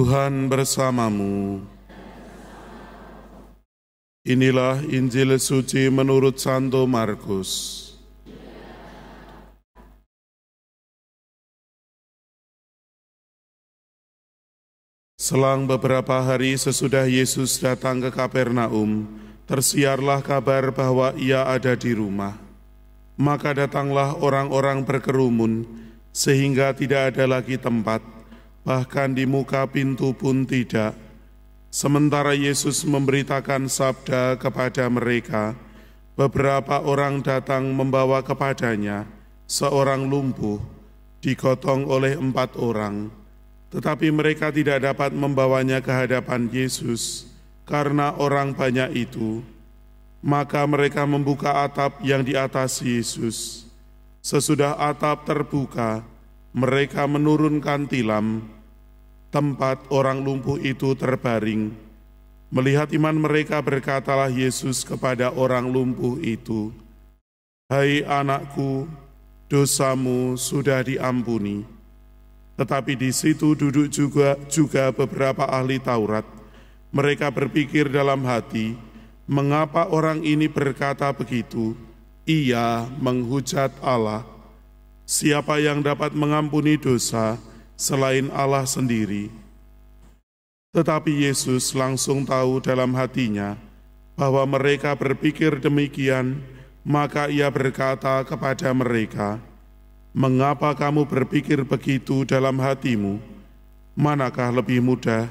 Tuhan bersamamu. Inilah Injil suci menurut Santo Markus. Selang beberapa hari sesudah Yesus datang ke Kapernaum, tersiarlah kabar bahwa ia ada di rumah. Maka datanglah orang-orang berkerumun, sehingga tidak ada lagi tempat, bahkan di muka pintu pun tidak. Sementara Yesus memberitakan sabda kepada mereka, beberapa orang datang membawa kepadanya seorang lumpuh, digotong oleh 4 orang. Tetapi mereka tidak dapat membawanya ke hadapan Yesus, karena orang banyak itu. Maka mereka membuka atap yang di atas Yesus. Sesudah atap terbuka, mereka menurunkan tilam, tempat orang lumpuh itu terbaring. Melihat iman mereka, berkatalah Yesus kepada orang lumpuh itu, "Hai anakku, dosamu sudah diampuni." Tetapi di situ duduk juga beberapa ahli Taurat. Mereka berpikir dalam hati, mengapa orang ini berkata begitu? Ia menghujat Allah. Siapa yang dapat mengampuni dosa selain Allah sendiri? Tetapi Yesus langsung tahu dalam hatinya bahwa mereka berpikir demikian, maka ia berkata kepada mereka, "Mengapa kamu berpikir begitu dalam hatimu? Manakah lebih mudah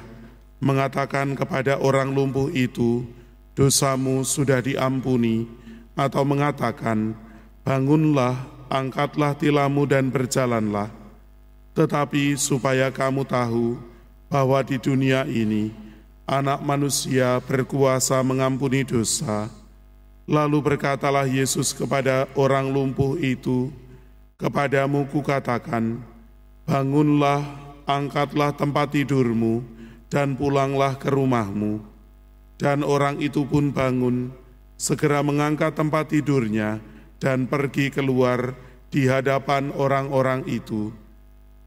mengatakan kepada orang lumpuh itu, 'Dosamu sudah diampuni,' atau mengatakan, 'Bangunlah, angkatlah tilammu dan berjalanlah'? Tetapi supaya kamu tahu bahwa di dunia ini Anak Manusia berkuasa mengampuni dosa." Lalu berkatalah Yesus kepada orang lumpuh itu, "Kepadamu kukatakan, bangunlah, angkatlah tempat tidurmu, dan pulanglah ke rumahmu." Dan orang itu pun bangun, segera mengangkat tempat tidurnya, dan pergi keluar di hadapan orang-orang itu.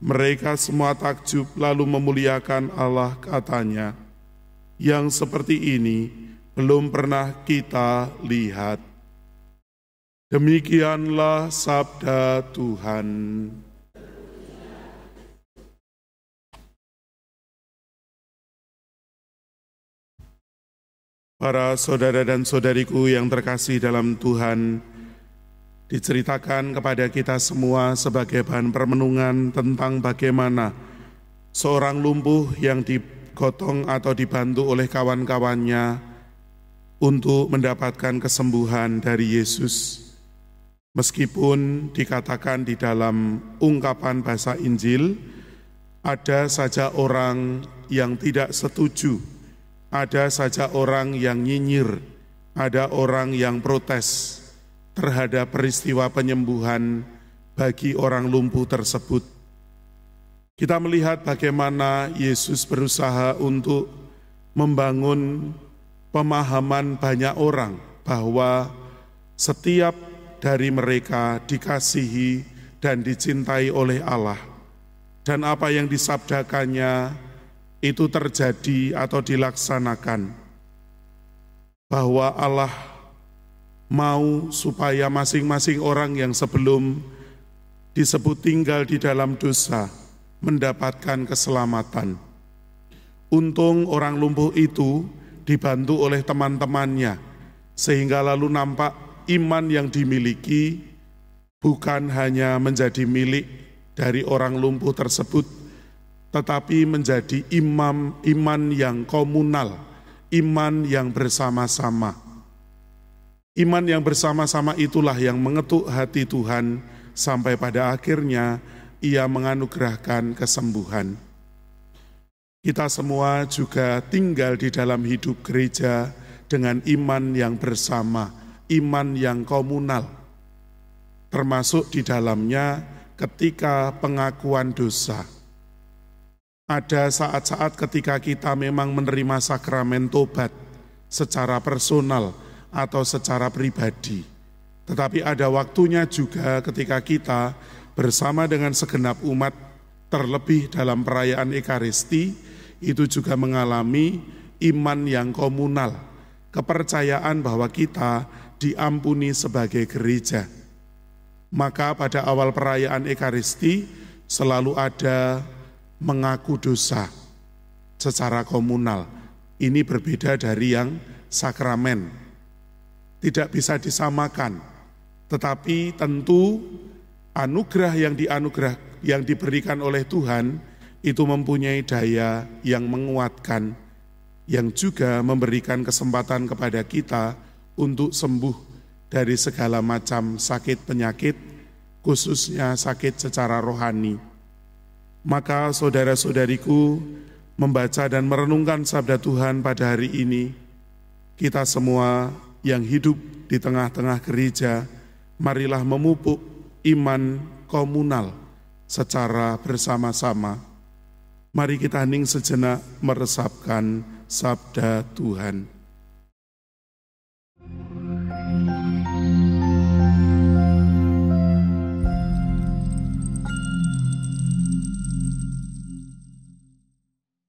Mereka semua takjub lalu memuliakan Allah, katanya, "Yang seperti ini belum pernah kita lihat." Demikianlah sabda Tuhan. Para saudara dan saudariku yang terkasih dalam Tuhan, diceritakan kepada kita semua sebagai bahan permenungan tentang bagaimana seorang lumpuh yang digotong atau dibantu oleh kawan-kawannya untuk mendapatkan kesembuhan dari Yesus. Meskipun dikatakan di dalam ungkapan bahasa Injil, ada saja orang yang tidak setuju, ada saja orang yang nyinyir, ada orang yang protes terhadap peristiwa penyembuhan bagi orang lumpuh tersebut. Kita melihat bagaimana Yesus berusaha untuk membangun pemahaman banyak orang bahwa setiap dari mereka dikasihi dan dicintai oleh Allah, dan apa yang disabdakannya itu terjadi atau dilaksanakan, bahwa Allah mau supaya masing-masing orang yang sebelum disebut tinggal di dalam dosa mendapatkan keselamatan. Untung orang lumpuh itu dibantu oleh teman-temannya, sehingga lalu nampak iman yang dimiliki bukan hanya menjadi milik dari orang lumpuh tersebut, tetapi menjadi iman yang komunal, iman yang bersama-sama. Iman yang bersama-sama itulah yang mengetuk hati Tuhan sampai pada akhirnya Ia menganugerahkan kesembuhan. Kita semua juga tinggal di dalam hidup gereja dengan iman yang bersama, iman yang komunal, termasuk di dalamnya ketika pengakuan dosa. Ada saat-saat ketika kita memang menerima sakramen tobat secara personal atau secara pribadi. Tetapi ada waktunya juga ketika kita bersama dengan segenap umat, terlebih dalam perayaan Ekaristi, itu juga mengalami iman yang komunal, kepercayaan bahwa kita diampuni sebagai gereja. Maka pada awal perayaan Ekaristi selalu ada mengaku dosa secara komunal. Ini berbeda dari yang sakramen. Tidak bisa disamakan, tetapi tentu anugerah yang diberikan oleh Tuhan itu mempunyai daya yang menguatkan, yang juga memberikan kesempatan kepada kita untuk sembuh dari segala macam sakit penyakit, khususnya sakit secara rohani. Maka saudara-saudariku, membaca dan merenungkan sabda Tuhan pada hari ini, kita semua yang hidup di tengah-tengah gereja, marilah memupuk iman komunal secara bersama-sama. Mari kita hening sejenak meresapkan sabda Tuhan.